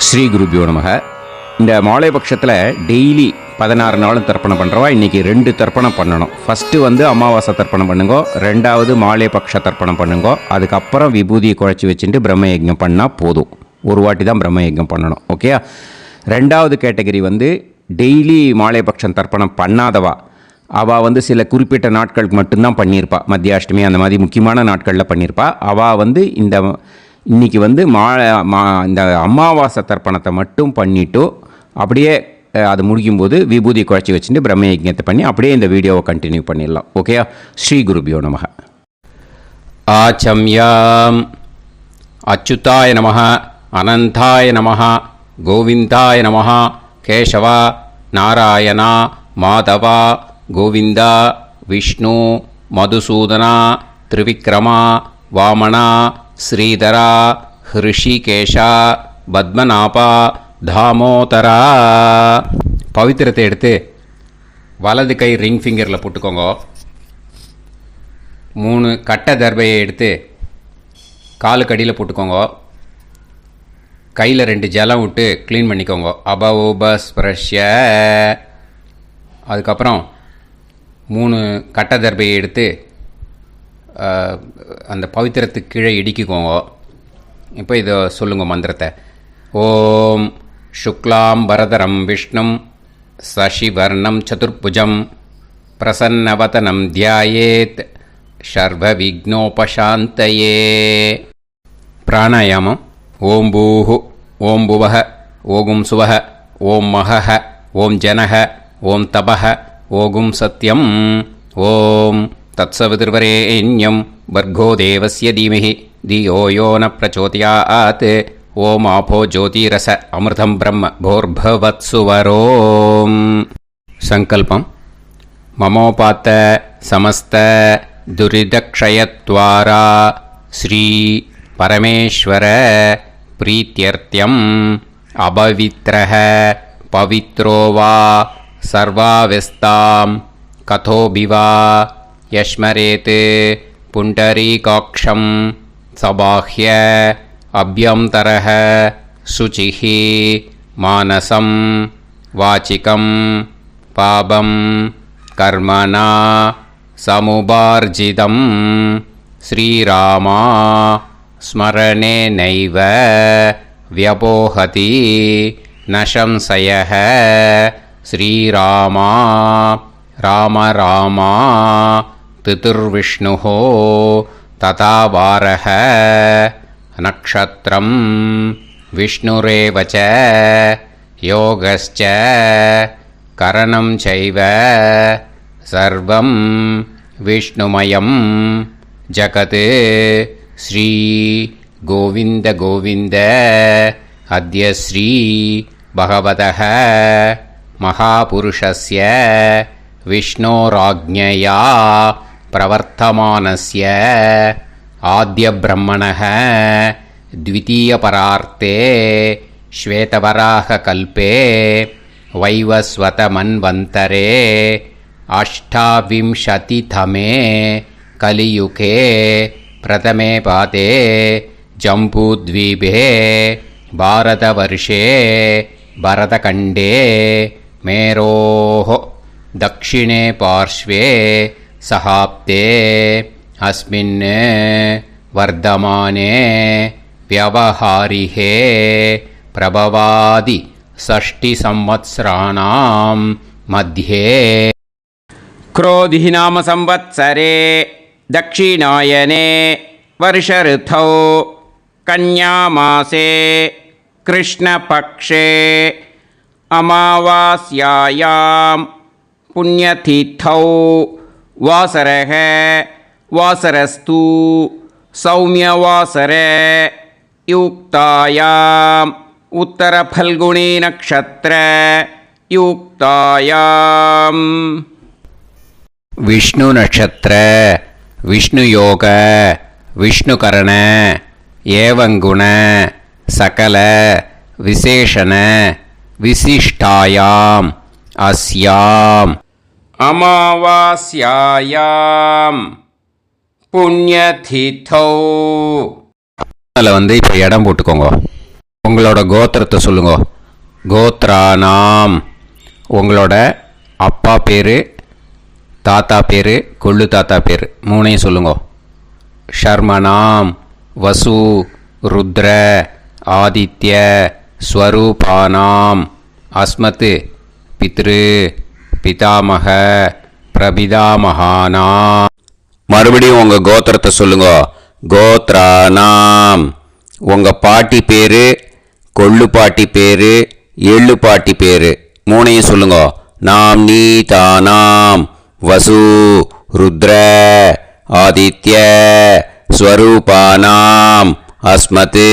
ஸ்ரீ குருபியோ நமக. இந்த மாலை பட்சத்தில் டெய்லி 16 நாளும் தர்ப்பணம் பண்ணுறவா இன்றைக்கி 2 தர்ப்பணம் பண்ணணும். ஃபஸ்ட்டு அமாவாசை தர்ப்பணம் பண்ணுங்கோ, 2வது மாலை பட்ச தர்ப்பணம் பண்ணுங்கோ. அதுக்கப்புறம் விபூதியை குழச்சி வச்சுட்டு பிரம்ம யஜ்ஞம் பண்ணால் போதும். ஒரு வாட்டி தான் பிரம்ம யஜ்ஞம் பண்ணணும். ஓகே. 2வது கேட்டகரி டெய்லி மாலை பட்சம் தர்ப்பணம் பண்ணாதவா. அவள் சில குறிப்பிட்ட நாட்களுக்கு மட்டும்தான் பண்ணியிருப்பா. மத்தியாஷ்டமி அந்த மாதிரி முக்கியமான நாட்களில் பண்ணியிருப்பா. அவள் இன்றைக்கி இந்த அமாவாசை தர்ப்பணத்தை மட்டும் பண்ணிவிட்டு அப்படியே அது முடிக்கும்போது விபூதி குழச்சி வச்சுட்டு பிரம்ம யஜ்ஞத்தை பண்ணி அப்படியே இந்த வீடியோவை கண்டினியூ பண்ணிடலாம். ஓகே. ஸ்ரீ குருபியோ நமக. ஆச்சம்யாம் அச்சுதாய நமஹ, அனந்தாய நமஹ, கோவிந்தாய நமஹ, கேசவா, நாராயணா, மாதவா, கோவிந்தா, விஷ்ணு, மதுசூதனா, திரிவிக்ரமா, வாமனா, ஸ்ரீதரா, ஹிருஷிகேஷா, பத்மநாபா, தாமோதரா. பவித்திரத்தை எடுத்து வலது கை ரிங் ஃபிங்கரில் போட்டுக்கோங்க. 3 கட்டை தர்பையை எடுத்து காலுக்கடியில் போட்டுக்கோங்க. கையில் 2 ஜலம் விட்டு க்ளீன் பண்ணிக்கோங்க. அபவோபஸ்பிரஷ்ய. அதுக்கப்புறம் 3 கட்டை தர்பையை எடுத்து அந்த பவித்திரத்துக்கு கீழே இடிக்கிக்கோங்க. இப்போ இதை சொல்லுங்க மந்திரத்தை. ஓம் சுக்லாம் வரதரம் விஷ்ணும் சசிவர்ணம் சதுர்புஜம் பிரசன்னவதனம் தியாயேத் சர்வ விக்னோபசாந்தயே. பிராணாயாமம். ஓம் பூஹு, ஓம் புவஹ, ஓகும் சுவஹ, ஓம் மஹஹ, ஓம் ஜனஹ, ஓம் தபஹ, ஓகும் சத்யம். ஓம் தத்சவிதுர்வரேண்யம் வர்கோ தேவஸ்ய தீமஹி தியோ யோ ந பிரச்சோதயாத். ஓம் ஆபோ ஜோதிரச அமிர்தம் பிரம்ம போர்பவத்சுவரோம். சங்கல்பம். மமோபாத்த சமஸ்த துரிதக்ஷயத்வாரா ஸ்ரீ பரமேஸ்வர பிரீத்யர்த்தியம் அபவித்ரஹ பவித்ரோ வா சர்வாவஸ்தாம் கதோபிவா யஸ்மரேத் புண்டரீகாக்ஷம் சபாஹ்ய அப்யந்தரஹ சுசிஹ மானசம் வாசிகம் பாபம் கர்மணா சமுபார்ஜிதம் ஸ்ரீராமா ஸ்மரணேனைவ வ்யபோஹதி ந சம்சயः. ஸ்ரீராமா ராம ராமா திதிர்விஷ்ணுः ததா வாரஹ. நக்ஷத்ரம் விஷ்ணுரேவ ச யோகஸ்ச கரணம் சைவ சர்வம் விஷ்ணுமயம் ஜகத். ஸ்ரீ கோவிந்த கோவிந்த. அத்ய ஸ்ரீ பகவதः மகாபுருஷஸ்ய விஷ்ணோராஜ்ஞயா பிரவர்த்தமானஸ்ய ஆத்ய பிரம்மணः த்விதீயபரார்த்தே ஸ்வேதவராக கல்பே வைவஸ்வத மன்வந்தரே அஷ்டாவிம்சதிதமே கலியுகே பிரதமே பாதே ஜம்பூத்வீபே பாரதவர்ஷே பரதகண்டே மேரோः दक्षिणे पार्श्वे सहाप्ते अस्मिन् वर्धमाने व्यवहारिहे प्रभवादि 6 संवत्सराणां मध्ये क्रोधिः नाम संवत्सरे दक्षिणायने वर्षऋतौ कन्यामासे कृष्णपक्षे अमावास्यायां पुण्यतिथौ वासरः वासरस्तु सौम्यवासरे युक्तायाम् उत्तरफल्गुणी नक्षत्र युक्तायाम्. विष्णु नक्षत्र विष्णु योग विष्णुकरण एवं गुण सकल विशेषण विशिष्टायाम् अस्याम् அமாவாஸ்யாயாம் புண்ணியதிதௌ. அதில் இப்போ இடம் போட்டுக்கோங்க. உங்களோட கோத்திரத்தை சொல்லுங்க. கோத்ரானாம். உங்களோட அப்பா பேர், தாத்தா பேர், கொள்ளு தாத்தா பேர் மூணையும் சொல்லுங்க. ஷர்மனாம் வசு ருத்ர ஆதித்ய ஸ்வரூபானாம் அஸ்மத் பித்ரு பிதாமக பிரபிதாமகானாம். மறுபடியும் உங்கள் கோத்திரத்தை சொல்லுங்க. கோத்ரானாம். உங்கள் பாட்டி பேர், கொள்ளு பாட்டி பேர், எள்ளு பாட்டி பேர் மூணையும் சொல்லுங்க. நாம் நீ தானாம் வசு ருத்ர ஆதித்ய ஸ்வரூபானாம் அஸ்மத்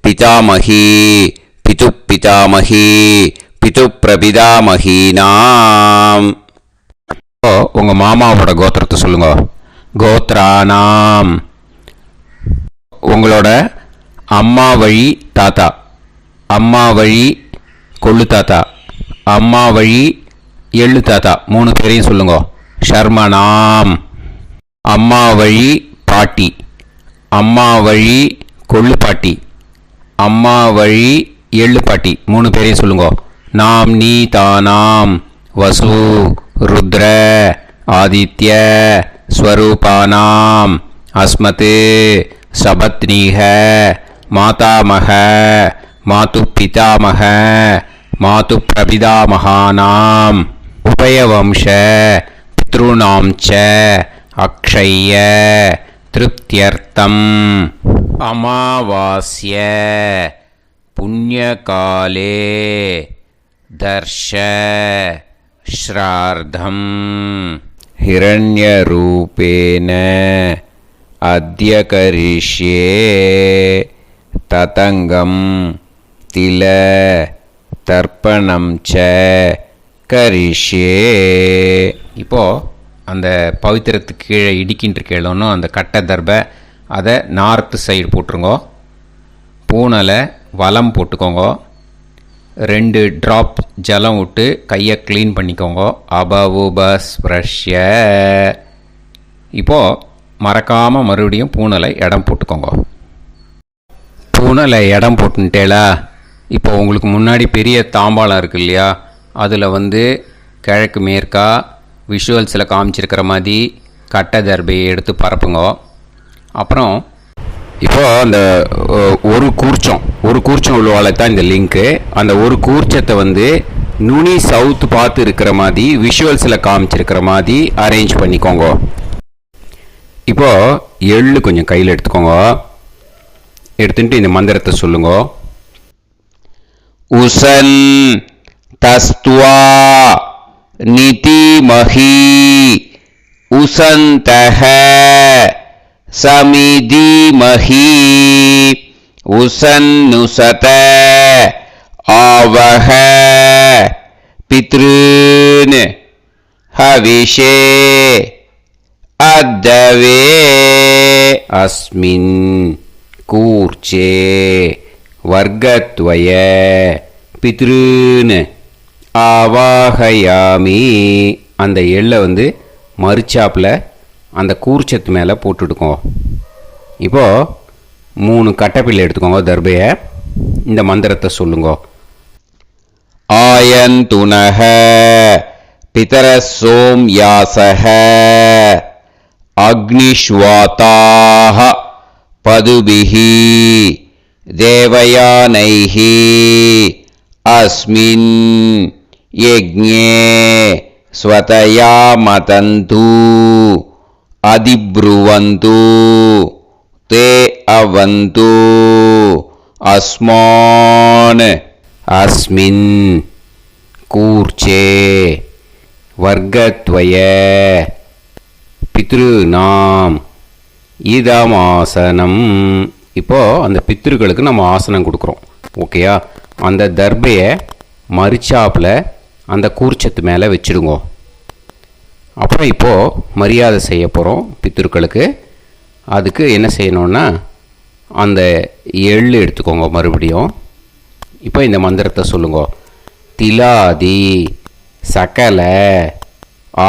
பிதாமகி பிது பிதாமகி பிது பிரபிதாமகீனாம். உங்கள் மாமாவோட கோத்திரத்தை சொல்லுங்க. கோத்ரானாம். உங்களோட அம்மா வழி தாத்தா, அம்மா வழி கொள்ளு தாத்தா, அம்மா வழி எள்ளு தாத்தா மூணு பேரையும் சொல்லுங்க. ஷர்மனாம். அம்மா வழி பாட்டி, அம்மா வழி கொள்ளு பாட்டி, அம்மா வழி எள்ளு பாட்டி மூணு பேரையும் சொல்லுங்க. நாம் நீ தானாம் வசு ருத்ர ஆதித்ய ஸ்வரூபானாம் அஸ்மத் சபத்னீக மாதாமக மாது பிதாமக மாது பிரபிதாமகானாம் உபயவம்ச பித்ருணாம் ச அக்ஷய திருப்தியர்த்தம் அமாவாஸ்ய புண்ணியகாலே தர்ஷ ஸ்ரார்த்தம் ஹிரண்யரூபேன அத்ய கரிஷ்யே ததங்கம் தில தர்ப்பணம் ச கரிஷ்யே. இப்போது அந்த பவித்திரத்துக்கு கீழே இடிக்கின்ற கீழே அந்த கட்டை தர்பை அதை நார்த்து சைடு போட்டுருங்கோ. பூனலை வலம் போட்டுக்கோங்க. 2 ட்ராப் ஜலம் விட்டு கையை க்ளீன் பண்ணிக்கோங்க. அபவுபஸ் ப்ரஷ்ய. இப்போது மறக்காமல் மறுபடியும் பூனலை இடம் போட்டுக்கோங்க. பூனலை இடம் போட்டுட்டேலா. இப்போ உங்களுக்கு முன்னாடி பெரிய தாம்பாளம் இருக்குது இல்லையா, அதில் கிழக்கு மேற்கா விஷுவல்ஸில் காமிச்சிருக்கிற மாதிரி கட்டை தர்பையை எடுத்து பரப்புங்க. அப்புறம் இப்போது அந்த ஒரு கூர்ச்சம் உள்ளவாளை தான் இந்த லிங்க்கு. அந்த ஒரு கூர்ச்சத்தை நுனி சவுத்து பார்த்து இருக்கிற மாதிரி விஷுவல்ஸில் காமிச்சிருக்கிற மாதிரி அரேஞ்ச் பண்ணிக்கோங்க. இப்போது எள்ளு கொஞ்சம் கையில் எடுத்துக்கோங்க. எடுத்துட்டு இந்த மந்திரத்தை சொல்லுங்க. உசன் தஸ்துவா நிதிமஹி உசந்தஹ சமிதிமஹி உசன்னுசத ஆவஹ பித்ருன் ஹவிஷே அத்தவே அஸ்மின் கூர்ச்சே வர்க்கத்வய பித்ருன் ஆவாஹயாமி. அந்த எள்ளை மறுச்சாப்பில் அந்த கூர்ச்சத்து மேலே போட்டுடுக்கோங்க. இப்போது 3 கட்டைப்பிள்ளை எடுத்துக்கோங்க. தர்பையை இந்த மந்திரத்தை சொல்லுங்க. ஆயந்துனஹ பிதர சோம்யாசஹ அக்னிஷ்வாதாஹ பதுபிஹி தேவயானைஹி அஸ்மின் யஜ்ஞே ஸ்வதயா மதந்து அதிப்ருவந்து தே அவது அஸ்மான் அஸ்மின் கூர்ச்சே வர்க்கத்வய பித்ருநாம் இதமாசனம். இப்போது அந்த பித்ருக்களுக்கு நம்ம ஆசனம் கொடுக்குறோம். ஓகேயா? அந்த தர்பையை மறுச்சாப்பில் அந்த கூர்ச்சத்து மேலே வச்சுடுங்க. அப்புறம் இப்போது மரியாதை செய்ய போகிறோம் பித்ருக்களுக்கு. அதுக்கு என்ன செய்யணுன்னா அந்த எள்ளு எடுத்துக்கோங்க. மறுபடியும் இப்போ இந்த மந்திரத்தை சொல்லுங்க. திலாதி சகல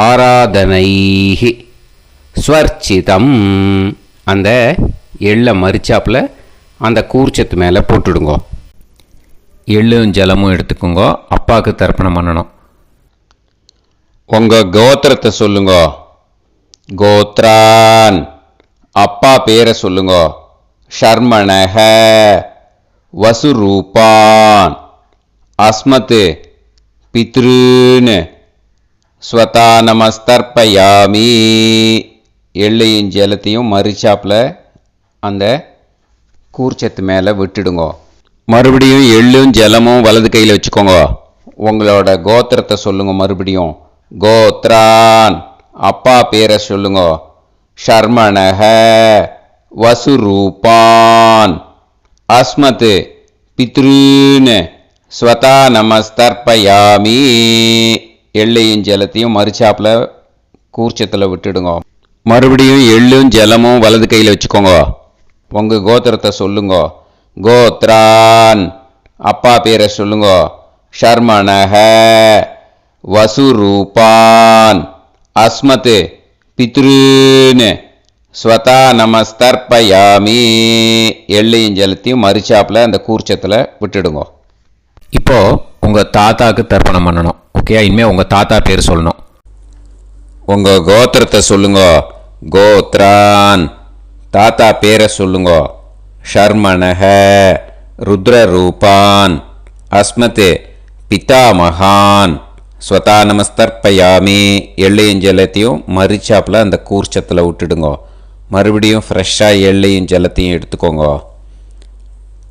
ஆராதனைஹி ஸ்வர்ச்சிதம். அந்த எள்ளை மரிச்சாப்பில் அந்த கூர்ச்சத்து மேலே போட்டுடுங்க. எள்ளும் ஜலமும் எடுத்துக்கோங்க. அப்பாவுக்கு தர்ப்பணம் பண்ணணும். உங்கள் கோத்திரத்தை சொல்லுங்க. கோத்ரான். அப்பா பேரை சொல்லுங்க. ஷர்மணஹ. வசுரூபான். அஸ்மத் பித்ருன்னு. ஸ்வதா நமஸ்தர்ப்பயாமி. எள்ளையும் ஜலத்தையும் மறிச்சாப்பில் அந்த கூர்ச்சத்து மேலே விட்டுடுங்க. மறுபடியும் எள்ளும் ஜலமும் வலது கையில் வச்சுக்கோங்க. உங்களோட கோத்திரத்தை சொல்லுங்க. மறுபடியும் கோத்ரான். அப்பா பேரை சொல்லுங்க. ஷர்மணஹ. வசுரூபான். அஸ்மத் பித்ருன்னு. ஸ்வதா நமஸ்தர்ப்பயாமி. எள்ளையும் ஜலத்தையும் மறிச்சாப்பில் கூர்ச்சத்தில் விட்டுடுங்க. மறுபடியும் எள்ளும் ஜலமும் வலது கையில் வச்சுக்கோங்க. உங்கள் கோத்திரத்தை சொல்லுங்க. கோத்ரான். அப்பா பேரை சொல்லுங்க. ஷர்மணஹ. வசுரூபான். அஸ்மத் பித்ருன்னு. ஸ்வதா நமஸ்தர்ப்பயாமி. எள்ளையும் ஜலத்தையும் மறிச்சாப்பில் அந்த கூர்ச்சத்தில் விட்டுடுங்க. இப்போது உங்கள் தாத்தாவுக்கு தர்ப்பணம் பண்ணணும். ஓகே, இனிமேல் உங்கள் தாத்தா பேர் சொல்லணும். உங்கள் கோத்திரத்தை சொல்லுங்க. கோத்ரான். தாத்தா பேரை சொல்லுங்க. ஷர்மணஹ. ருத்ரரூபான். அஸ்மத் பிதாமகான். ஸ்வதா நமஸ்தர்ப்பயாமி. எள்ளையும் ஜலத்தையும் மறிச்சாப்பில் அந்த கூர்ச்சத்தில் விட்டுடுங்க. மறுபடியும் ஃப்ரெஷ்ஷாக எள்ளையும் ஜலத்தையும் எடுத்துக்கோங்க.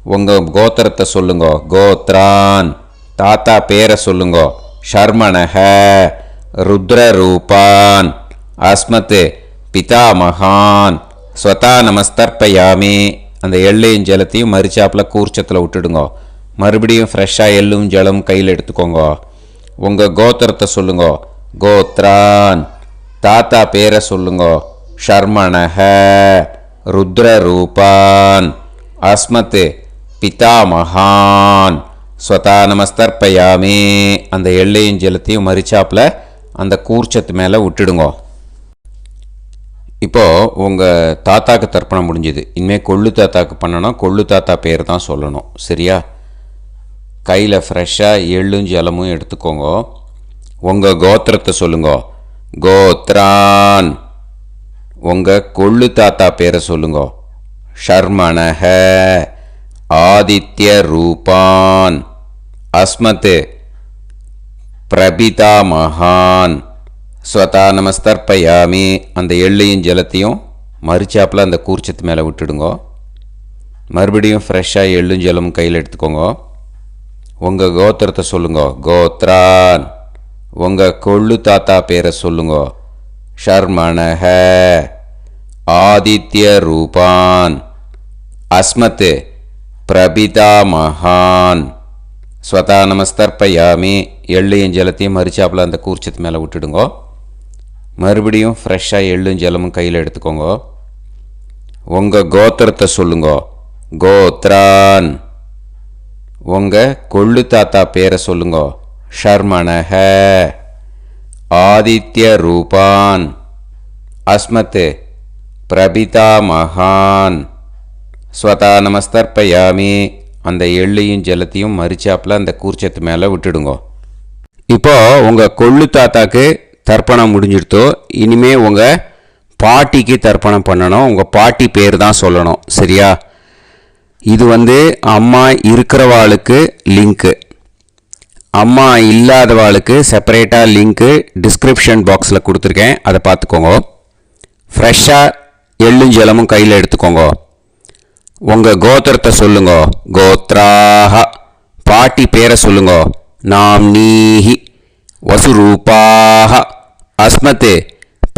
உங்கள் கோத்திரத்தை சொல்லுங்க. கோத்ரான். தாத்தா பேரை சொல்லுங்க. ஷர்மணஹ. ருத்ரரூபான். அஸ்மத் பிதாமகான். ஸ்வதா நமஸ்தர்ப்பயாமி. அந்த எள்ளையும் ஜலத்தையும் மறிச்சாப்பில் கூர்ச்சத்தில் விட்டுடுங்க. மறுபடியும் ஃப்ரெஷ்ஷாக எள்ளும் ஜலம் கையில் எடுத்துக்கோங்க. உங்கள் கோத்திரத்தை சொல்லுங்க. கோத்ரான். தாத்தா பேரை சொல்லுங்க. ஷர்மணஹ. ருத்ரரூபான். அஸ்மத் பிதாமகான். ஸ்வதா நமஸ்தர்ப்பயாமி. அந்த எள்ளையும் ஜலத்தையும் மறிச்சாப்பில் அந்த கூர்ச்சத்து மேலே விட்டுடுங்க. இப்போது உங்கள் தாத்தாக்கு தர்ப்பணம் முடிஞ்சுது. இனிமேல் கொள்ளு தாத்தாக்கு பண்ணணும். கொள்ளு தாத்தா பேர் தான் சொல்லணும். சரியா? கையில் ஃப்ரெஷ்ஷாக எள்ளும் ஜலமும் எடுத்துக்கோங்க. உங்கள் கோத்திரத்தை சொல்லுங்க. கோத்ரான். உங்கள் கொள்ளு தாத்தா பேரை சொல்லுங்க. ஷர்மணஹ. ஆதித்ய ரூபான். அஸ்மத் பிரபிதாமகான். ஸ்வதா நமஸ்தர்ப்பயாமி. அந்த எள்ளையும் ஜலத்தையும் மறிச்சாப்பில் அந்த கூர்ச்சத்து மேலே விட்டுடுங்க. மறுபடியும் ஃப்ரெஷ்ஷாக எள்ளும் ஜலமும் கையில் எடுத்துக்கோங்க. உங்கள் கோத்திரத்தை சொல்லுங்க. கோத்ரான். உங்கள் கொள்ளு தாத்தா பேரை சொல்லுங்க. ஷர்மணஹ. ஆதித்ய ரூபான். அஸ்மத் பிரபிதாமகான். ஸ்வதா நமஸ்தர்ப்பயாமி. எள்ளையும் ஜலத்தையும் மறிச்சாப்பில் அந்த கூர்ச்சத்து மேலே விட்டுடுங்க. மறுபடியும் ஃப்ரெஷ்ஷாக எள்ளும் ஜலமும் கையில் எடுத்துக்கோங்க. உங்கள் கோத்திரத்தை சொல்லுங்க. கோத்ரான். உங்கள் கொள்ளு தாத்தா பேரை சொல்லுங்க. ஷர்மணஹ. ஆதித்ய ரூபான். அஸ்மத் பிரபிதாமகான். ஸ்வதா நமஸ்தர்ப்பயாமி. அந்த எள்ளையும் ஜலத்தையும் மறிச்சாப்பில் அந்த கூர்ச்சத்து மேலே விட்டுடுங்க. இப்போது உங்கள் கொள்ளு தாத்தாக்கு தர்ப்பணம் முடிஞ்சிடுத்தோ. இனிமே உங்கள் பாட்டிக்கு தர்ப்பணம் பண்ணணும். உங்கள் பாட்டி பேர் தான் சொல்லணும். சரியா? இது அம்மா இருக்கிறவாளுக்கு லிங்க்கு. அம்மா இல்லாதவாளுக்கு செப்பரேட்டாக லிங்க்கு டிஸ்கிரிப்ஷன் பாக்ஸில் கொடுத்துருக்கேன். அதை பார்த்துக்கோங்க. ஃப்ரெஷ்ஷாக எள்ளும் ஜலமும் கையில் எடுத்துக்கோங்க. உங்கள் கோத்திரத்தை சொல்லுங்க. கோத்ராஹ. பாட்டி பேரை சொல்லுங்க. நாம்னீஹி. வசுரூபாஹ. அஸ்மத்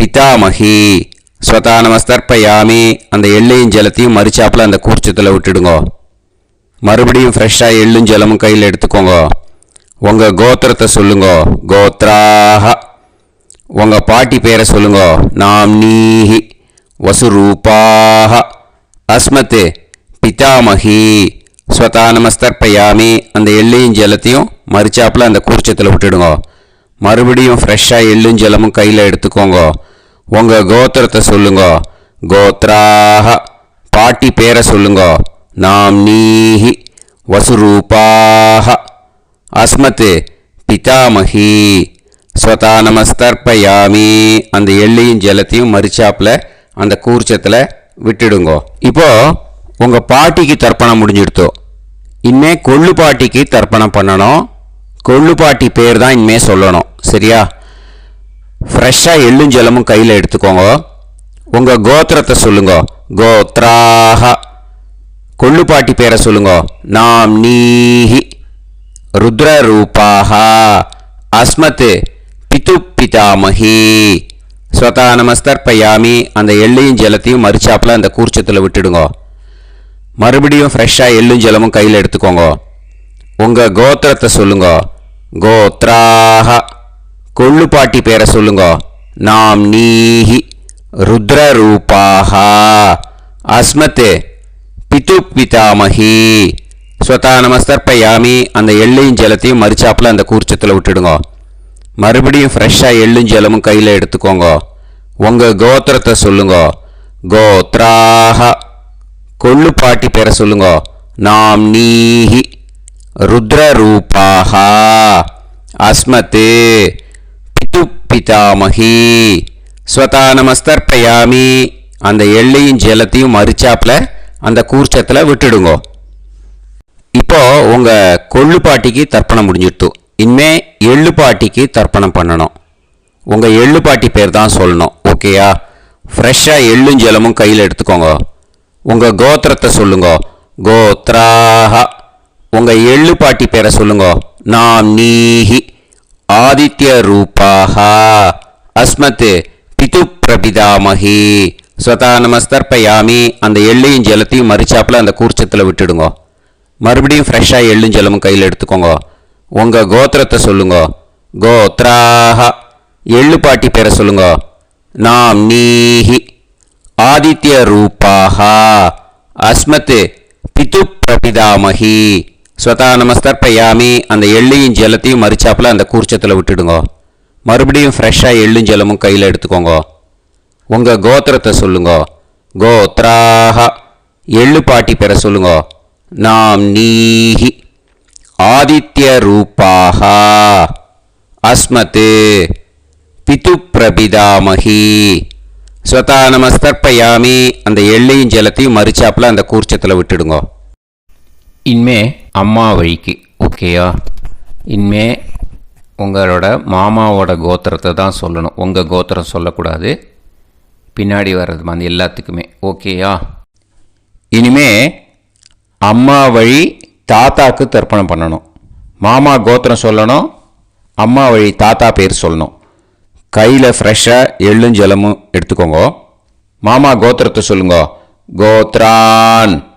பிதாமகி. ஸ்வதா நமஸ்தர்ப்பயாமி. அந்த எள்ளையும் ஜலத்தையும் மறிச்சாப்பில் அந்த கூர்ச்சத்தில் விட்டுடுங்க. மறுபடியும் ஃப்ரெஷ்ஷாக எள்ளும் ஜலமும் கையில் எடுத்துக்கோங்க. உங்கள் கோத்திரத்தை சொல்லுங்க. கோத்ராஹ. உங்கள் பாட்டி பேரை சொல்லுங்க. நாம்னீஹி. வசுரூபாஹ. அஸ்மத் பிதாமகி. ஸ்வதா நமஸ்தர்ப்பயாமி. அந்த எள்ளையும் ஜலத்தையும் மறிச்சாப்பில் அந்த கூர்ச்சத்தில் விட்டுடுங்க. மறுபடியும் ஃப்ரெஷ்ஷாக எள்ளும் ஜலமும் கையில் எடுத்துக்கோங்க. உங்கள் கோத்திரத்தை சொல்லுங்க. கோத்ராஹ. பாட்டி பேரை சொல்லுங்க. நாம்னீஹி. வசுரூபாஹ அஸ்மத் பிதாமகி ஸ்வதா நமஸ்தர்ப்பயாமி. அந்த எள்ளையும் ஜலத்தையும் மறிச்சாப்பில் அந்த கூர்ச்சத்தில் விட்டுடுங்கோ. இப்போ உங்கள் பாட்டிக்கு தர்ப்பணம் முடிஞ்சிடுத்தோ. இனிமே கொள்ளு பாட்டிக்கு தர்ப்பணம் பண்ணணும். கொள்ளு பாட்டி பேர் தான் இனிமே சொல்லணும். சரியா? ஃப்ரெஷ்ஷாக எள்ளும் ஜலமும் கையில் எடுத்துக்கோங்க. உங்கள் கோத்திரத்தை சொல்லுங்க. கோத்ராஹ. கொள்ளு பாட்டி பேரை சொல்லுங்க. நாம் நீஹி ருத்ரரூபாஹ அஸ்மத் பிது பிதாமகி ஸ்வதா நமஸ்தர்ப்பயாமி. அந்த எள்ளையும் ஜலத்தையும் மறிச்சாப்பில் அந்த கூர்ச்சத்தில் விட்டுடுங்க. மறுபடியும் ஃப்ரெஷ்ஷாக எள்ளும் ஜலமும் கையில் எடுத்துக்கோங்க. உங்கள் கோத்திரத்தை சொல்லுங்க. கோத்ராஹ. கொள்ளு பாட்டி பேரை சொல்லுங்க. நாம் நீஹி ருத்ரரூபாஹ அஸ்மத் பிது பிதாமகி ஸ்வதா நமஸ்தர்ப்பயாமி. அந்த எள்ளையும் ஜலத்தையும் மறிச்சாப்பில் அந்த கூர்ச்சத்தில் விட்டுடுங்க. மறுபடியும் ஃப்ரெஷ்ஷாக எள்ளும் ஜலமும் கையில் எடுத்துக்கோங்க. உங்கள் கோத்திரத்தை சொல்லுங்க. கோத்ராஹ. கொள்ளு பாட்டி பேரை சொல்லுங்க. நாம் நீஹி ருத்ரரூபாஹ அஸ்மத் பிது பிதாமகி ஸ்வதா நமஸ்தர்ப்பயாமி. அந்த எள்ளையும் ஜலத்தையும் மறிச்சாப்பில் அந்த கூர்ச்சத்தில் விட்டுடுங்க. இப்போ உங்கள் கொள்ளு பாட்டிக்கு தர்ப்பணம் முடிஞ்சிடுத்து. இனிமே எள்ளு பாட்டிக்கு தர்ப்பணம் பண்ணணும். உங்கள் எள்ளு பாட்டி பேர் தான் சொல்லணும். ஓகேயா? ஃப்ரெஷ்ஷாக எள்ளும் ஜலமும் கையில் எடுத்துக்கோங்க. உங்கள் கோத்திரத்தை சொல்லுங்க. கோத்ராஹ. உங்கள் எள்ளு பாட்டி பேரை சொல்லுங்க. நாம் நீஹி ஆதித்ய ரூபாஹ அஸ்மத் பிது பிரபிதாமகி ஸ்வதா நமஸ்தர்ப்பயாமி. அந்த எள்ளையும் ஜலத்தையும் மறிச்சாப்பில் அந்த கூர்ச்சத்தில் விட்டுடுங்க. மறுபடியும் ஃப்ரெஷ்ஷாக எள்ளும் ஜலமும் கையில் எடுத்துக்கோங்க. உங்கள் கோத்திரத்தை சொல்லுங்க. கோத்ராஹ. எள்ளு பாட்டி பேரை சொல்லுங்க. நாம் நீஹி ஆதித்ய ரூபாஹ அஸ்மத் பிது பிரபிதாமகி ஸ்வதா நமஸ்தர்ப்பயாமி. அந்த எள்ளையும் ஜலத்தையும் மறிச்சாப்பில் அந்த கூர்ச்சத்தில் விட்டுடுங்க. மறுபடியும் ஃப்ரெஷ்ஷாக எள்ளும் ஜலமும் கையில் எடுத்துக்கோங்க. உங்கள் கோத்திரத்தை சொல்லுங்க. கோத்ராஹ. எள்ளு பாட்டி பேரை சொல்லுங்க. நாம் நீஹி ஆதித்ய ரூபாஹ அஸ்மத் பிது பிரபிதாமகி ஸ்வதா நமஸ்தர்ப்பயாமி. அந்த எள்ளையும் ஜலத்தையும் மறிச்சாப்பில் அந்த கூர்ச்சத்தில் விட்டுடுங்க. இனிமே அம்மா வழிக்கு. ஓகேயா? இனிமே உங்களோட மாமாவோட கோத்திரத்தை தான் சொல்லணும். உங்கள் கோத்திரம் சொல்லக்கூடாது. பின்னாடி வர்றது மாதிரி எல்லாத்துக்குமே. ஓகேயா? இனிமே அம்மா வழி தாத்தாக்கு தர்ப்பணம் பண்ணணும். மாமா கோத்திரம் சொல்லணும். அம்மா வழி தாத்தா பேர் சொல்லணும். கையில் ஃப்ரெஷ்ஷாக எள்ளும் ஜலமும் எடுத்துக்கோங்க. மாமா கோத்திரத்தை சொல்லுங்க. கோத்ரான்.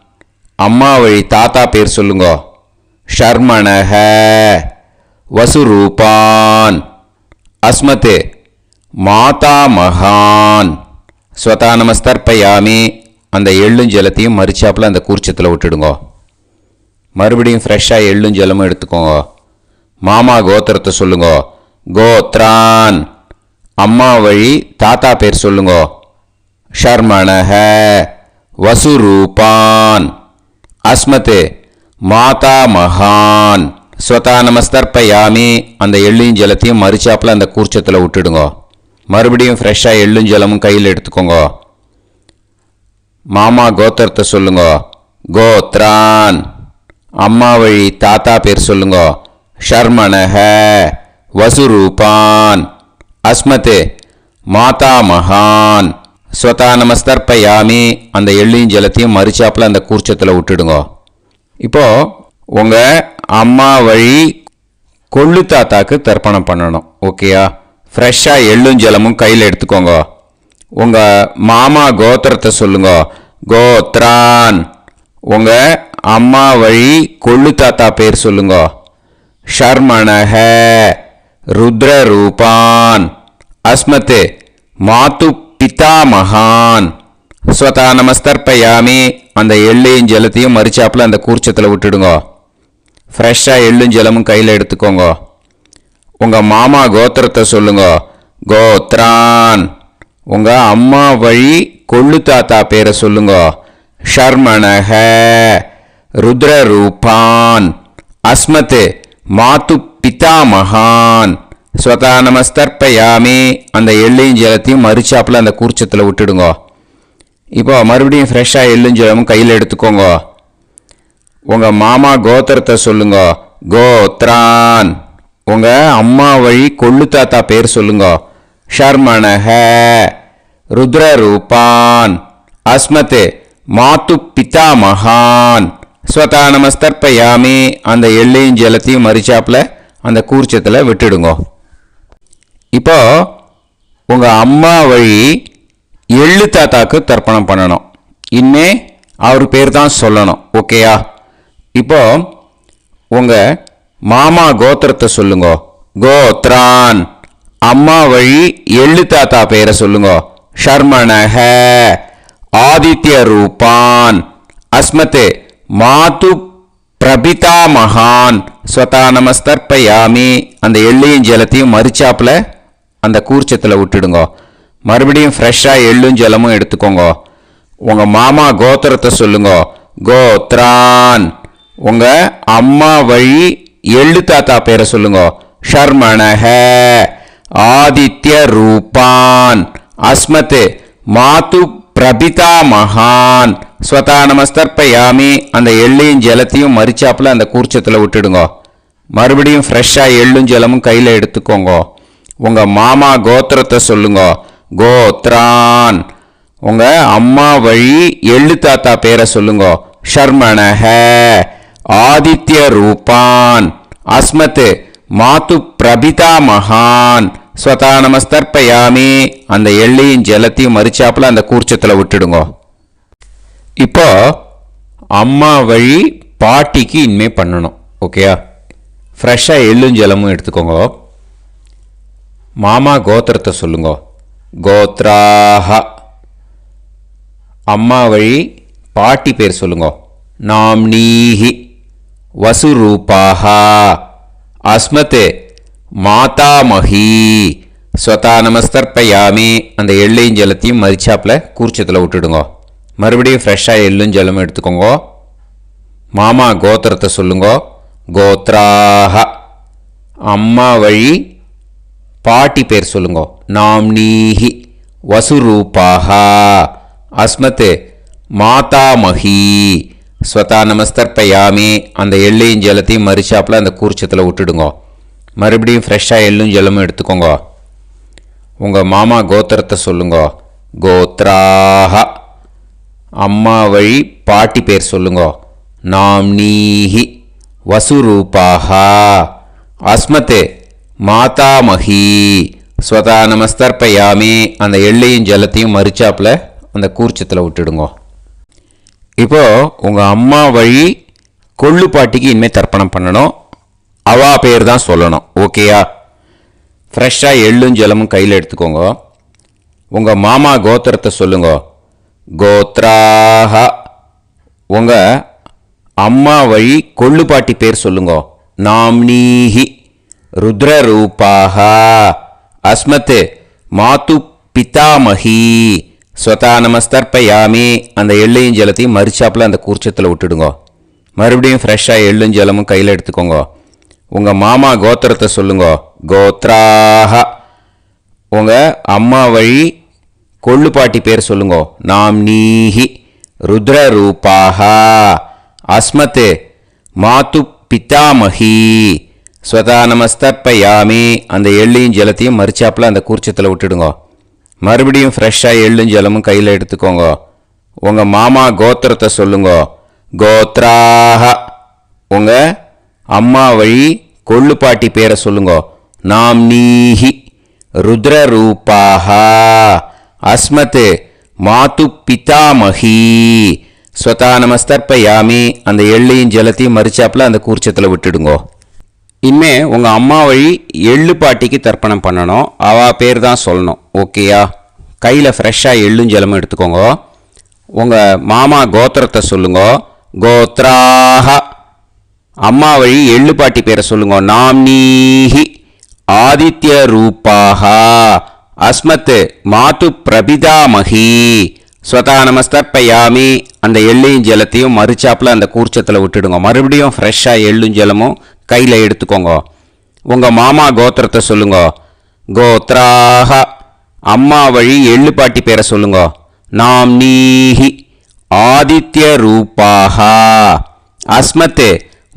அம்மா வழி தாத்தா பேர் சொல்லுங்க. ஷர்மணஹ வசுரூபான் அஸ்மத் மாதா மகான் ஸ்வதா நமஸ்தர்ப்பயாமி. அந்த எள்ளும் ஜலத்தையும் மறிச்சாப்பில் அந்த கூர்ச்சத்தில் விட்டுடுங்க. மறுபடியும் ஃப்ரெஷ்ஷாக எள்ளும் ஜலமும் எடுத்துக்கோங்க. மாமா கோத்திரத்தை சொல்லுங்க. கோத்ரான். அம்மா வழி தாத்தா பேர் சொல்லுங்க. ஷர்மணஹ வசுரூபான் அஸ்மத் மாதா மகான் ஸ்வதா நமஸ்தர்ப்பயாமி. அந்த எள்ளையும் ஜலத்தையும் மறிச்சாப்பில் அந்த கூர்ச்சத்தில் விட்டுடுங்க. மறுபடியும் ஃப்ரெஷ்ஷாக எள்ளும் ஜலமும் கையில் எடுத்துக்கோங்க. மாமா கோத்திரத்தை சொல்லுங்க. கோத்ரான். அம்மா வழி தாத்தா பேர் சொல்லுங்க. ஷர்மணஹ வசுரூபான் அஸ்மத் மாதா மகான் ஸ்வதா நமஸ்தர்ப்பயாமி. அந்த எள்ளையும் ஜலத்தையும் மறிச்சாப்பில் அந்த கூர்ச்சத்தில் விட்டுடுங்க. இப்போது உங்கள் அம்மா வழி கொள்ளு தாத்தாக்கு தர்ப்பணம் பண்ணணும். ஓகேயா? ஃப்ரெஷ்ஷாக எள்ளும் ஜலமும் கையில் எடுத்துக்கோங்க. உங்கள் மாமா கோத்திரத்தை சொல்லுங்க. கோத்ரான். உங்கள் அம்மா வழி கொள்ளு தாத்தா பேர் சொல்லுங்க. ஷர்மணஹ ருத்ரரூபான் அஸ்மத் மாது பிதாமகான் ஸ்வதா நமஸ்தர்ப்பயாமி. அந்த எள்ளையும் ஜலத்தையும் மறிச்சாப்பில் அந்த கூர்ச்சத்தில் விட்டுடுங்க. ஃப்ரெஷ்ஷாக எள்ளும் ஜலமும் கையில் எடுத்துக்கோங்க. உங்கள் மாமா கோத்திரத்தை சொல்லுங்க. கோத்ரான். உங்கள் அம்மா வழி கொள்ளு தாத்தா பேரை சொல்லுங்க. ஷர்மணஹ ருத்ரரூபான் அஸ்மத் மாது பிதாமகான் ஸ்வதா நமஸ்தர்ப்பயாமி. அந்த எள்ளையும் ஜலத்தையும் மறுச்சாப்பில் அந்த கூர்ச்சத்தில் விட்டுடுங்க. இப்போ மறுபடியும் ஃப்ரெஷ்ஷாக எள்ளும் ஜலமும் கையில் எடுத்துக்கோங்க. உங்கள் மாமா கோத்திரத்தை சொல்லுங்க. கோத்ரான். உங்கள் அம்மா வழி கொள்ளு தாத்தா பேர் சொல்லுங்க. ஷர்மணஹ ருத்ரரூபான் அஸ்மத் மாது பிதாமகான் ஸ்வதா நமஸ்தர்ப்பயாமி. அந்த எள்ளையும் ஜலத்தையும் மறிச்சாப்பில் அந்த கூர்ச்சத்தில் விட்டுடுங்க. இப்போ உங்கள் அம்மா வழி எள்ளு தாத்தாக்கு தர்ப்பணம் பண்ணணும். இனிமே அவர் பேர் தான் சொல்லணும். ஓகேயா? இப்போ உங்கள் மாமா கோத்திரத்தை சொல்லுங்க. கோத்ரான். அம்மா வழி எள்ளு தாத்தா பேரை சொல்லுங்க. ஷர்மணஹ ஆதித்ய ரூபான் அஸ்மத் மாது பிரபிதாமகான் ஸ்வதா நமஸ்தர்ப்பயாமி. அந்த எள்ளையும் ஜலத்தையும் மறிச்சாப்பில் அந்த கூர்ச்சத்தில் விட்டுடுங்க. மறுபடியும் ஃப்ரெஷ்ஷாக எள்ளும் ஜலமும் எடுத்துக்கோங்க. உங்கள் மாமா கோத்திரத்தை சொல்லுங்க. கோத்ரான். உங்கள் அம்மா வழி எள்ளு தாத்தா பேரை சொல்லுங்க. ஷர்மணஹ ஆதித்ய ரூபான் அஸ்மத் மாது பிரபிதாமகான் ஸ்வதா நமஸ்தர்ப்பயாமி. அந்த எள்ளையும் ஜலத்தையும் மறிச்சாப்பில் அந்த கூர்ச்சத்தில் விட்டுடுங்க. மறுபடியும் ஃப்ரெஷ்ஷாக எள்ளும் ஜலமும் கையில் எடுத்துக்கோங்க. உங்கள் மாமா கோத்திரத்தை சொல்லுங்க. கோத்ரான். உங்கள் அம்மா வழி எள்ளு தாத்தா பேரை சொல்லுங்க. ஷர்மணஹ ஆதித்ய ரூபான் அஸ்மத் மாது பிரபிதாமகான் ஸ்வதா நமஸ்தர்ப்பயாமி. அந்த எள்ளையும் ஜலத்தையும் மறிச்சாப்பில் அந்த கூர்ச்சத்தில் விட்டுடுங்க. இப்போ அம்மா வழி பாட்டிக்கு இனிமே பண்ணணும். ஓகேயா? ஃப்ரெஷ்ஷாக எள்ளும் ஜலமும் எடுத்துக்கோங்க. மாமா கோத்திரத்தை சொல்லுங்க. கோத்ராஹ. அம்மா வழி பாட்டி பேர் சொல்லுங்க. நாம்னீஹி வசுரூபாஹ அஸ்மத் மாதாமஹி ஸ்வதா நமஸ்தர்ப்பயாமி. அந்த எள்ளையும் ஜலத்தையும் மறிச்சாப்பில் கூர்ச்சத்தில் விட்டுடுங்க. மறுபடியும் ஃப்ரெஷ்ஷாக எள்ளும் ஜலமும் எடுத்துக்கோங்க. மாமா கோத்திரத்தை சொல்லுங்க. கோத்ராஹ. அம்மா வழி பாட்டி பேர் சொல்லுங்க. நாம்னீஹி வசுரூபாஹ அஸ்மத் மாதாமஹி ஸ்வதா நமஸ்தர்ப்பயாமி. அந்த எள்ளையும் ஜலத்தையும் மறிச்சாப்பில் அந்த கூர்ச்சத்தில் விட்டுடுங்க. மறுபடியும் ஃப்ரெஷ்ஷாக எள்ளும் ஜலமும் எடுத்துக்கோங்க. உங்கள் மாமா கோத்திரத்தை சொல்லுங்க. கோத்ராஹ. அம்மா வழி பாட்டி பேர் சொல்லுங்க. நாம்னீஹி வசுரூபாஹ அஸ்மத் மாதாமஹி ஸ்வதா நமஸ்தர்ப்பயாமி. அந்த எள்ளையும் ஜலத்தையும் மறிச்சாப்பில் அந்த கூர்ச்சத்தில் விட்டுடுங்க. இப்போ உங்கள் அம்மா வழி கொள்ளு பாட்டிக்கு இனிமேல் தர்ப்பணம் பண்ணணும். அவா பேர் தான் சொல்லணும். ஓகேயா? ஃப்ரெஷ்ஷாக எள்ளும் ஜலமும் கையில் எடுத்துக்கோங்க. உங்கள் மாமா கோத்திரத்தை சொல்லுங்க. கோத்ராஹ. உங்கள் அம்மா வழி கொள்ளு பாட்டி பேர் சொல்லுங்க. நாம்னீஹி ருத்ரரூபாஹ அஸ்மத் மாது பிதாமஹி ஸ்வதா நமஸ்தர்ப்பயாமி. அந்த எள்ளையும் ஜலத்தையும் மறிச்சாப்பில் அந்த கூர்ச்சத்தில் விட்டுடுங்க. மறுபடியும் ஃப்ரெஷ்ஷாக எள்ளும் ஜலமும் கையில் எடுத்துக்கோங்க. உங்கள் மாமா கோத்திரத்தை சொல்லுங்க. கோத்ராஹ. உங்கள் அம்மா வழி கொள்ளு பாட்டி பேர் சொல்லுங்க. நாம்னீஹி ருத்ரரூபாஹ அஸ்மத் மாது பிதாமஹி ஸ்வதா நமஸ்தர்ப்பயாமி. அந்த எள்ளையும் ஜலத்தையும் மறிச்சாப்பில் அந்த கூர்ச்சத்தில் விட்டுடுங்க. மறுபடியும் ஃப்ரெஷ்ஷாக எள்ளும் ஜலமும் கையில் எடுத்துக்கோங்க. உங்கள் மாமா கோத்திரத்தை சொல்லுங்க. கோத்ராஹ. உங்கள் அம்மா வழி கொள்ளு பாட்டி பேரை சொல்லுங்க. நாம்னீஹி ருத்ரரூபாஹ அஸ்மத் மாது பிதாமஹி ஸ்வதா நமஸ்தர்ப்பயாமி. அந்த எள்ளையும் ஜலத்தையும் மறிச்சாப்பில் அந்த கூர்ச்சத்தில் விட்டுடுங்க. இனிமே உங்கள் அம்மா வழி எள்ளு பாட்டிக்கு தர்ப்பணம் பண்ணணும். அவா பேர் தான் சொல்லணும். ஓகேயா? கையில் ஃப்ரெஷ்ஷாக எள்ளும் ஜலமும் எடுத்துக்கோங்க. உங்கள் மாமா கோத்திரத்தை சொல்லுங்க. கோத்ராஹ. அம்மா வழி எள்ளு பாட்டி பேரை சொல்லுங்க. நாம்னீஹி ஆதித்ய ரூபாஹ அஸ்மத் மாது பிரபிதாமஹி ஸ்வதா நமஸ்தர்ப்பயாமி. அந்த எள்ளையும் ஜலத்தையும் மறுச்சாப்பில் அந்த கூர்ச்சத்தில் விட்டுடுங்க. மறுபடியும் ஃப்ரெஷ்ஷாக எள்ளும் ஜலமும் கையில் எடுத்துக்கோங்க. உங்கள் மாமா கோத்திரத்தை சொல்லுங்க. கோத்ராக. அம்மா வழி எள்ளு பாட்டி பேரை சொல்லுங்க. நாம் நீஹி ஆதித்ய ரூபாக. அஸ்மத்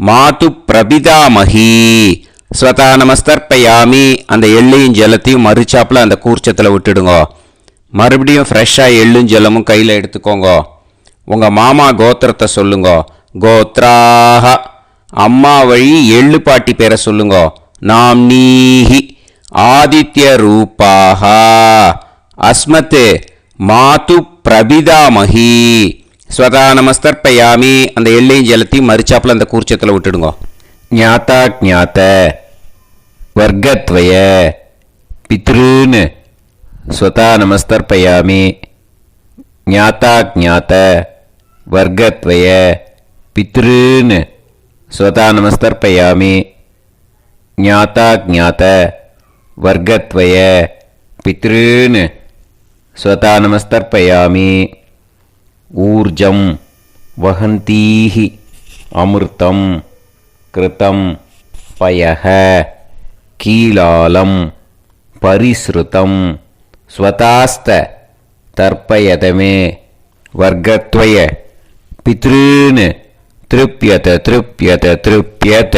மாது பிரபிதாமகி. ஸ்வதா நமஸ்தர்ப்பயாமி. அந்த எள்ளையும் ஜலத்தையும் மறுச்சாப்பில் அந்த கூர்ச்சத்தில் விட்டுடுங்க. மறுபடியும் ஃப்ரெஷ்ஷாக எள்ளும் ஜலமும் கையில் எடுத்துக்கோங்க. உங்கள் மாமா கோத்திரத்தை சொல்லுங்க. கோத்ராக. அம்மா வழி எள்ளு பாட்டி பேரை சொல்லுங்க. நாம் நீஹி ஆதித்ய ரூபாக. அஸ்மத் மாது பிரபிதாமகி. ஸ்வதா நமஸ்தர்ப்பயாமி. அந்த எள்ளையும் ஜலத்தையும் மறுச்சாப்பில் அந்த கூர்ச்சத்தில் விட்டுடுங்க. ஞாதா ஜாத்த வர்க்கத்வய பித்ருன். ஸ்வதா நமஸ்தர்ப்பயாமி. ஞாதா ஜாத்த வர்க்கத்வய பித்ருன். ஸ்வதா நமஸ்தர்ப்பயாமி. ஞாதா ஜாத்த வர்க்கத்வய பித்ருன். ஸ்வதா நமஸ்தர்ப்பயாமி. ஊர்ஜம் வஹந்தீஹி அமிர்தம் கிருதம் பயஹ கீலாலம் பரிஸ்ருதம் ஸ்வதாஸ்த தர்ப்பயதமே வர்க்கத்வய பித்ருன் திருப்யத திருப்யத திருப்யத.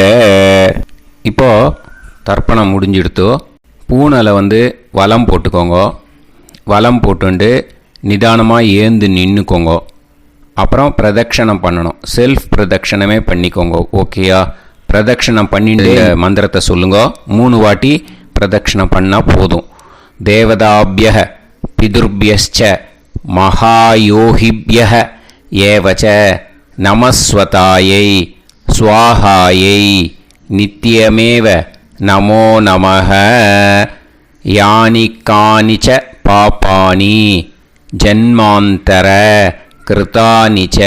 இப்போ தர்ப்பணம் முடிஞ்சிடுத்தோ. பூனலை வலம் போட்டுக்கோங்க. வலம் போட்டுண்டு நிதானமாக ஏந்து நின்றுக்கோங்க. அப்புறம் பிரதட்சணம் பண்ணணும். செல்ஃப் பிரதட்சணமே பண்ணிக்கோங்க. ஓகேயா? பிரதட்சணம் பண்ணிட்டு மந்திரத்தை சொல்லுங்க. 3 வாட்டி பிரதட்சணம் பண்ணால் போதும். தேவதாபிய பிதுர்பியஸ்ச மகாயோகிபிய ஏவச்ச நமஸ்வதாயை ஸ்வாஹாயை நித்யமேவ நமோ நமஹ. யானி கானிச்ச பாபானி ஜன்மாந்தர கிருதானி ச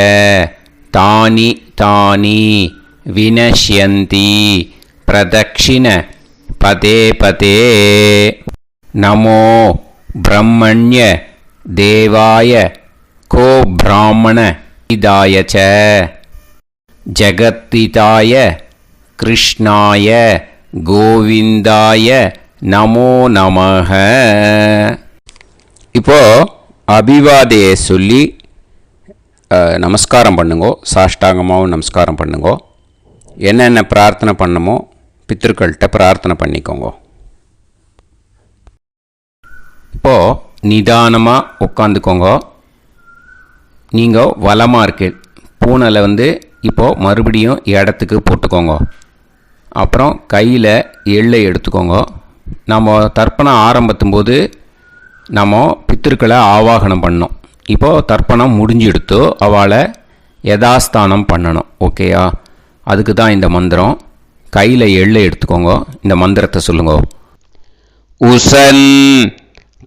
தானி தானி வினஷ்யந்தி பிரதக்ஷிண பதே பதே. நமோ பிரம்மண்ய தேவாய கோ பிராமண இதாய ச ஜகத்திதாய கிருஷ்ணாய கோவிந்தாய நமோ நமஹ. இப்போ அபிவாதையை சொல்லி நமஸ்காரம் பண்ணுங்கோ. சாஷ்டாங்கமாகவும் நமஸ்காரம் பண்ணுங்கோ. என்னென்ன பிரார்த்தனை பண்ணமோ பித்ருக்கள்கிட்ட பிரார்த்தனை பண்ணிக்கோங்க. இப்போது நிதானமாக உட்காந்துக்கோங்க. நீங்கள் வலமாக இருக்கு. பூனலை இப்போது மறுபடியும் இடத்துக்கு போட்டுக்கோங்க. அப்புறம் கையில் எள்ளை எடுத்துக்கோங்க. நம்ம தர்ப்பணம் ஆரம்பத்தும் போது நம்ம பித்திருக்களை ஆவாகனம் பண்ணோம். இப்போது தர்ப்பணம் முடிஞ்செடுத்து அவளை யதாஸ்தானம் பண்ணணும். ஓகேயா? அதுக்கு தான் இந்த மந்திரம். கையில் எள்ளை எடுத்துக்கோங்க. இந்த மந்திரத்தை சொல்லுங்க. உசன்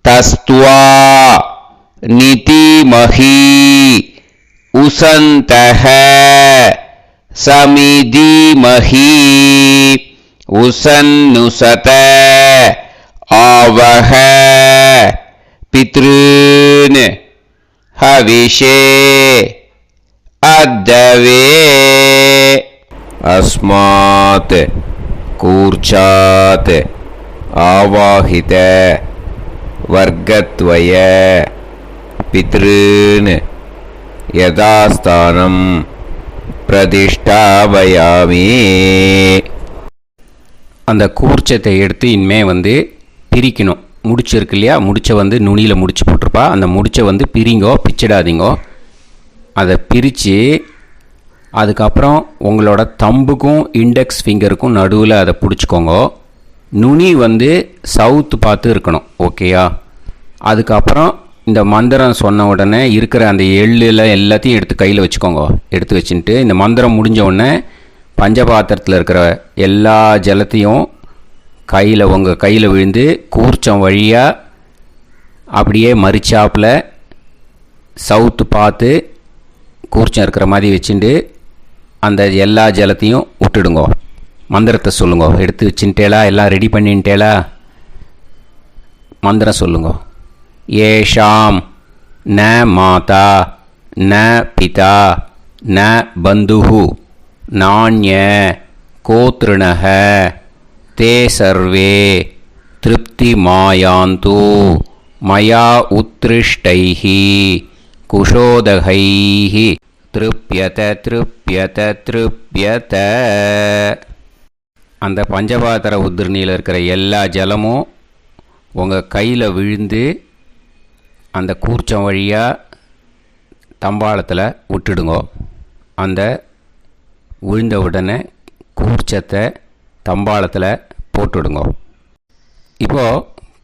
தஸ்துவா நிதிமஹி உசந்தஹ சமிதிமஹி உசன்னுசத ஆவஹ பித்ருன் ஹவிஷே அத்தவே. அஸ்மாத் கூர்ச்சாத் ஆவாஹித வர்க்கத்வய பித்ருன் யதாஸ்தானம் பிரதிஷ்டாபயாமி. அந்த கூர்ச்சத்தை எடுத்து இனிமே பிரிக்கணும். முடிச்சிருக்கு இல்லையா? முடிச்சை நுனியில் முடிச்சு போட்டிருப்பா. அந்த முடிச்சை பிரிங்கோ, பிச்சிடாதீங்கோ. அதை பிரித்து அதுக்கப்புறம் உங்களோட தம்புக்கும் இண்டெக்ஸ் ஃபிங்கருக்கும் நடுவில் அதை பிடிச்சிக்கோங்க. நுனி சவுத்து பார்த்து இருக்கணும். ஓகேயா? அதுக்கப்புறம் இந்த மந்திரம் சொன்ன உடனே இருக்கிற அந்த எள்ளில் எல்லாத்தையும் எடுத்து கையில் வச்சுக்கோங்க. எடுத்து வச்சுட்டு இந்த மந்திரம் முடிஞ்ச உடனே பஞ்சபாத்திரத்தில் இருக்கிற எல்லா ஜலத்தையும் உங்கள் கையில் விழுந்து கூர்ச்சம் வழியாக அப்படியே மறிச்சாப்பில் சவுத்து பார்த்து கூர்ச்சம் இருக்கிற மாதிரி வச்சுட்டு அந்த எல்லா ஜலத்தையும் விட்டுடுங்க. மந்திரத்தை சொல்லுங்க. எடுத்து வச்சுட்டேலா? எல்லாம் ரெடி பண்ணிட்டேலா? மந்திரம் சொல்லுங்க. ஏஷாம் न माता न पिता न बन्धुः नान्य कोतृणः ते सर्वे तृप्तिमायान्तु मया उत्कृष्टैः कुशोदकैः तृप्यत तृप्यत तृप्यत. அந்த பஞ்சபாத்திர உதிரணியில் இருக்கிற எல்லா ஜலமும் உங்கள் கையில் விழுந்து அந்த கூர்ச்சம் வழியாக தம்பாளத்தில் விட்டுடுங்கோ. அந்த விழுந்த உடனே கூர்ச்சத்தை தம்பாளத்தில் போட்டுவிடுங்கோ. இப்போது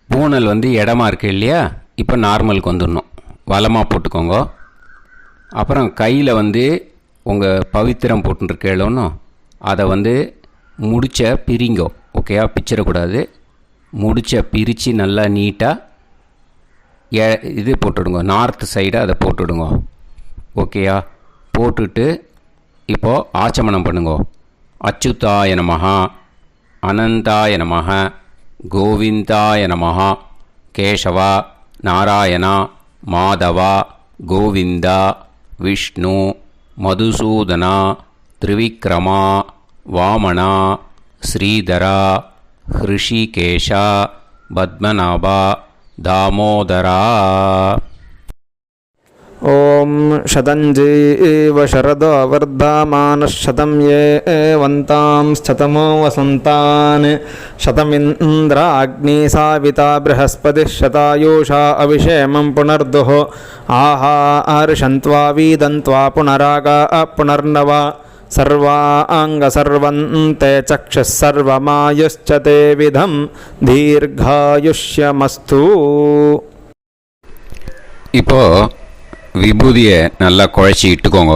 பூனல் இடமா இருக்குது இல்லையா, இப்போ நார்மலுக்கு வந்துடணும். வலமாக போட்டுக்கோங்க. அப்புறம் கையில் உங்கள் பவித்திரம் போட்டுருக்கேளோன்னு அதை முடிச்ச பிரிங்கோ. ஓகேயா, பிச்சிடக்கூடாது. முடிச்ச பிரித்து நல்லா நீட்டாக இது போட்டுடுங்க, நார்த் சைடு அதை போட்டுடுங்க. ஓகேயா, போட்டுட்டு இப்போது ஆச்சமனம் பண்ணுங்கோ. அச்சுதாய நமஹ, அனந்தாய நமஹ, கோவிந்தாய நமஹ, கேசவா, நாராயணா, மாதவா, கோவிந்தா, விஷ்ணு, மதுசூதனா, திரிவிக்ரமா, வாமனா, ஸ்ரீதரா, ஹிருஷிகேஷா, பத்மநாபா, தாமோதரா. ஓம் शतञ्जीव शरदो वर्धमानः शतं ये वन्तां शतमो वसन्तान् शतमिन्द्राग्नी साविता बृहस्पतिः शतायुषा अभिषेमं पुनर्दुः आहार्षन्त्वा वीदन्त्वा पुनरागा पुनर्नवा सर्वाङ्गसर्वन्ते चक्षुः सर्वमायुश्च ते विधं दीर्घायुष्यमस्तु. இப்போது விபூதியை நல்லா குழச்சி இட்டுக்கோங்க.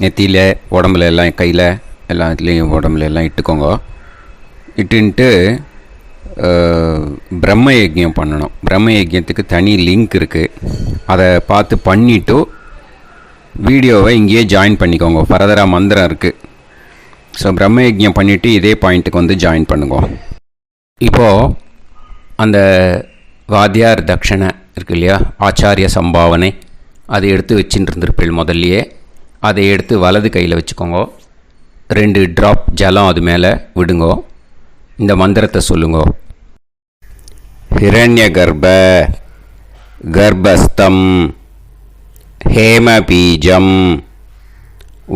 நெத்தியில், உடம்புல எல்லாம், கையில் எல்லாத்துலேயும் உடம்புல எல்லாம் இட்டுக்கோங்க. இட்டுன்ட்டு பிரம்ம யஜ்யம் பண்ணணும். பிரம்ம யஜ்யத்துக்கு தனி லிங்க் இருக்குது. அதை பார்த்து பண்ணிவிட்டு வீடியோவை இங்கேயே ஜாயின் பண்ணிக்கோங்க. ஃபர்தராக மந்திரம் இருக்குது. ஸோ பிரம்ம யஜ்யம் பண்ணிவிட்டு இதே பாயிண்ட்டுக்கு ஜாயின் பண்ணுங்க. இப்போது அந்த வாத்தியார் தட்சணை இருக்கு இல்லையா, ஆச்சாரிய சம்பாவனை, அதை எடுத்து வச்சுட்டு இருந்திருப்பேள் முதல்லையே. அதை எடுத்து வலது கையில் வச்சுக்கோங்க. 2 ட்ராப் ஜலம் அது மேலே விடுங்கோ. இந்த மந்திரத்தை சொல்லுங்கோ. ஹிரண்ய கர்ப்ப கர்ப்பஸ்தம் ஹேமபீஜம்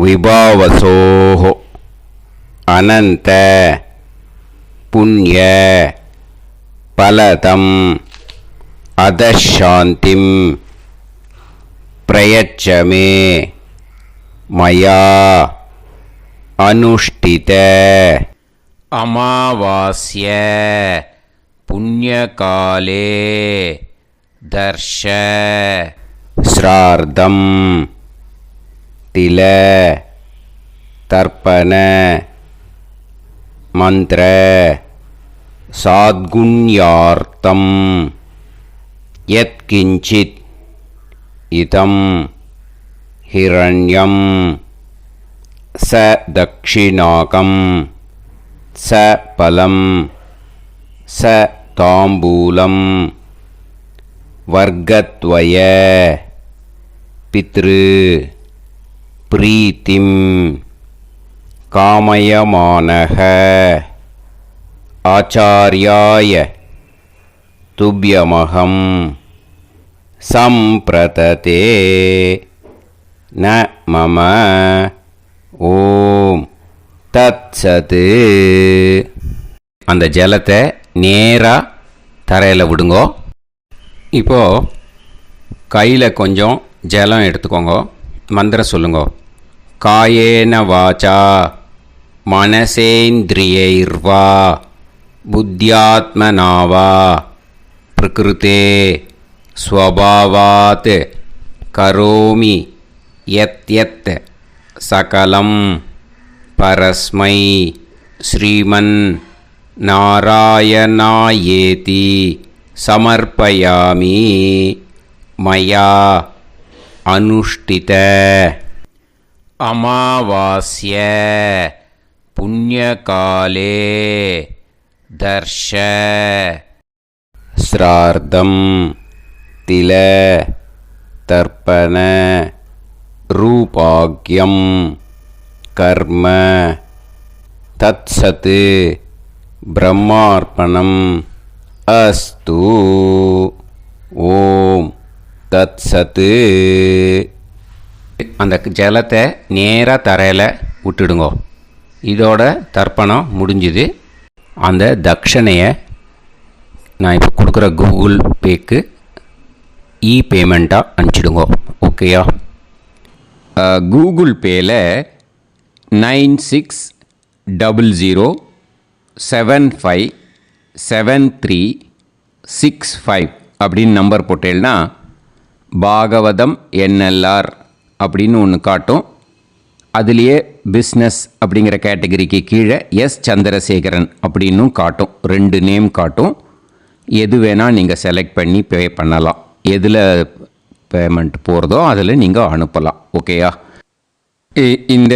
விபாவசோஹோ அனந்த புண்ணிய பலதம் அதசாந்திம் பிரயச்சமே மயா அனுஷ்டித அமாவாஸ்ய புண்ணியகாலே தர்ஷ ஸ்ரார்த்தம் தில தர்ப்பண மந்திர சாத்குண்யார்த்தம் யத்கிஞ்சித் இதம் ஹிரண்யம் ச தக்ஷிணாகம் ச பலம் ச தாம்பூலம் வர்க்கத்வய பித்ரு பிரீத்திம் காமயமானக ஆச்சார்யாய துப்யமகம் சம்பிரததே ந மம ஓம் தத்சத். அந்த ஜலத்தை நேராக தரையில் விடுங்கோ. இப்போது கையில் கொஞ்சம் ஜலம் எடுத்துக்கோங்க. மந்திரம் சொல்லுங்கோ. காயேன வாச்சா மனசேந்திரியைர்வா புத்தியாத்மனாவா பிரகிருதே ஸ்வபாவாத் கரோமி யத் யத் சகலம் பரஸ்மை ஸ்ரீமன் நாராயணாயேதி சமர்ப்பயாமி மயா அனுஷ்டித அமாவாஸ்ய புண்ணியகாலே தர்ஷ ஸ்ரார்த்தம் தில தர்ப்பண ரூபாக்யம் கர்ம தத்சத் பிரம்மார்ப்பணம் அஸ்து. ஓம் தத்சத். அந்த ஜலத்தை நேராக தரையில் விட்டுடுங்கோ. இதோட தர்ப்பணம் முடிஞ்சுது. அந்த தட்சணையை நான் இப்போ கொடுக்குற கூகுள் பேக்கு பேமெண்ட்டாக அனுப்பிச்சிடுங்கோ. ஓகேயா? கூகுள் பேயில் 9600757365 அப்படின்னு நம்பர் போட்டேன்னா பாகவதம் NLR அப்படின்னு ஒன்று காட்டும். அதுலேயே பிஸ்னஸ் அப்படிங்கிற கேட்டகரிக்கு கீழே எஸ் சந்திரசேகரன் அப்படின்னும் காட்டும். 2 நேம் காட்டும். எது வேணால் நீங்கள் செலக்ட் பண்ணி பே பண்ணலாம். எதில் பேமெண்ட் போகிறதோ அதில் நீங்கள் அனுப்பலாம். ஓகேயா? இந்த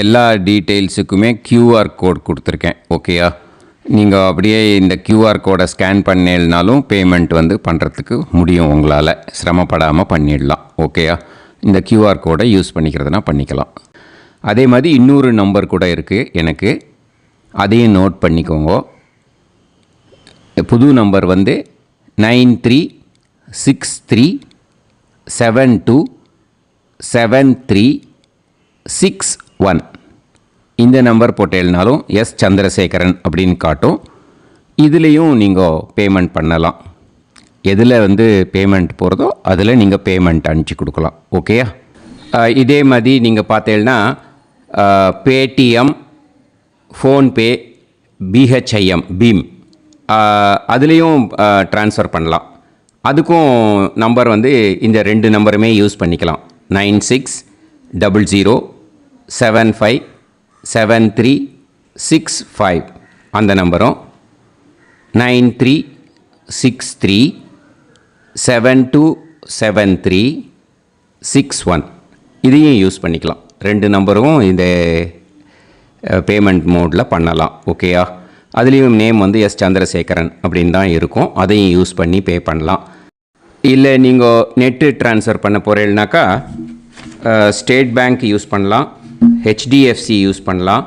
எல்லா டீட்டெயில்ஸுக்குமே QR கோட் கொடுத்துருக்கேன். ஓகேயா? நீங்கள் அப்படியே இந்த QR கோடை ஸ்கேன் பண்ணேன்னாலும் பேமெண்ட் பண்ணுறதுக்கு முடியும். உங்களால் சிரமப்படாமல் பண்ணிடலாம். ஓகேயா? இந்த QR கோடை யூஸ் பண்ணிக்கிறதுனா பண்ணிக்கலாம். அதே மாதிரி இன்னொரு நம்பர் கூட இருக்குது எனக்கு. அதையும் நோட் பண்ணிக்கோங்க. புது நம்பர் 9363727361. இந்த நம்பர் போட்டேல்னாலும் எஸ் சந்திரசேகரன் அப்படின்னு காட்டும். இதுலேயும் நீங்கள் பேமெண்ட் பண்ணலாம். எதில் பேமெண்ட் போகிறதோ அதில் நீங்கள் பேமெண்ட் அனுப்பிச்சி கொடுக்கலாம். ஓகேயா? இதே மாதிரி நீங்கள் பார்த்தேன்னா பேடிஎம், ஃபோன்பே, பிஹெச்ஐஎம், பீம் அதுலேயும் ட்ரான்ஸ்ஃபர் பண்ணலாம். அதுக்கும் நம்பர் இந்த 2 நம்பருமே யூஸ் பண்ணிக்கலாம். 9600757365 அந்த நம்பரும் 9363727361 இதையும் யூஸ் பண்ணிக்கலாம். 2 நம்பரும் இந்த பேமெண்ட் மோடில் பண்ணலாம். ஓகேயா? அதுலேயும் நேம் எஸ் சந்திரசேகரன் அப்படின்னு தான் இருக்கும். அதையும் யூஸ் பண்ணி பே பண்ணலாம். இல்லை நீங்கள் நெட்டு ட்ரான்ஸ்ஃபர் பண்ண போகிறீங்கனாக்கா ஸ்டேட் பேங்க் யூஸ் பண்ணலாம், HDFC யூஸ் பண்ணலாம்,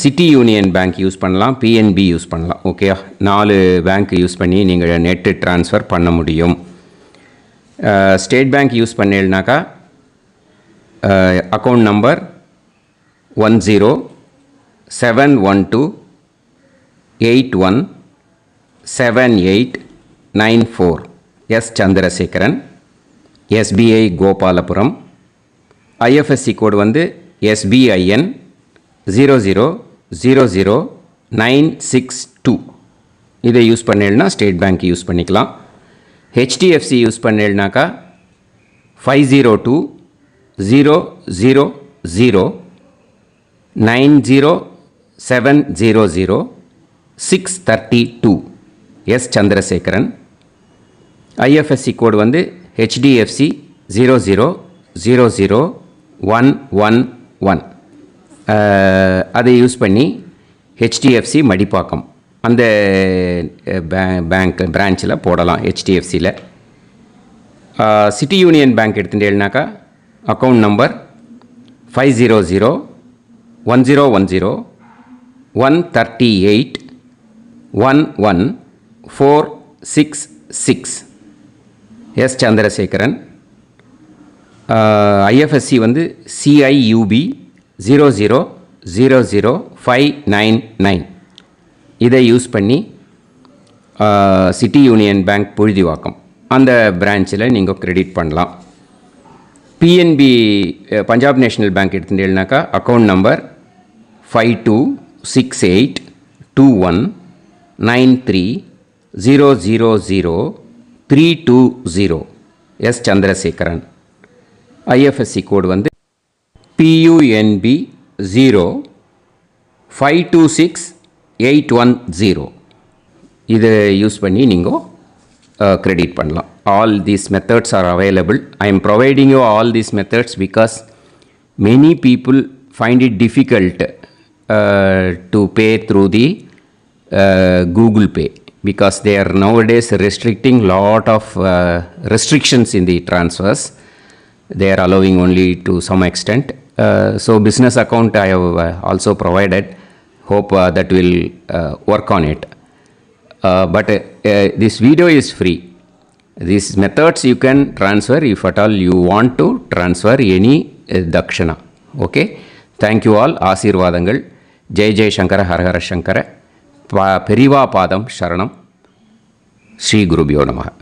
சிட்டி யூனியன் பேங்க் யூஸ் பண்ணலாம், PNB யூஸ் பண்ணலாம். ஓகேயா? 4 பேங்க் யூஸ் பண்ணி நீங்கள் நெட்டு ட்ரான்ஸ்ஃபர் பண்ண முடியும். ஸ்டேட் பேங்க் யூஸ் பண்ணீங்கனாக்கா account number 1071281789 S Chandrasekaran, SBI Gopalapuram. IFSC code SBIN 0000962. இதை யூஸ் பண்ணேன்னா ஸ்டேட் பேங்க் யூஸ் பண்ணிக்கலாம். HDFC யூஸ் பண்ணேன்னாக்கா 5020090700 S Chandrasekaran. IFSC code HDFC 0000111. அதை யூஸ் பண்ணி HDFC மடிப்பாக்கம் அந்த பேங்க் பிரான்ச்சில் போடலாம். HDFCயில் சிட்டி யூனியன் பேங்க் எடுத்துட்டேன்னாக்கா account number 500101381146 S Chandrasekaran. IFSC CIUB 0000599. இதை யூஸ் பண்ணி சிட்டி யூனியன் பேங்க் புழுதிவாக்கம் அந்த பிரான்ச்சில் நீங்கள் கிரெடிட் பண்ணலாம். PNB பஞ்சாப் நேஷ்னல் பேங்க் எடுத்துட்டேன்னாக்கா account number 52682193000320 S Chandrasekaran. IFSC code PUNB 0526810. இதை யூஸ் பண்ணி நீங்கள் கிரெடிட் பண்ணலாம். All these methods are available. I am providing you all these methods because many people find it difficult to pay through the Google Pay. because they are nowadays restricting lot of restrictions in the transfers. They are allowing only to some extent. So business account I have also provided. Hope that will work on it. But this video is free. These methods you can transfer if at all you want to transfer any dakshana. Okay. Thank you all. Aasirvadangal. Jai Jai Shankara Har Har Shankara. Periva Padam Sharanam. Shri Gurubhyo Namaha.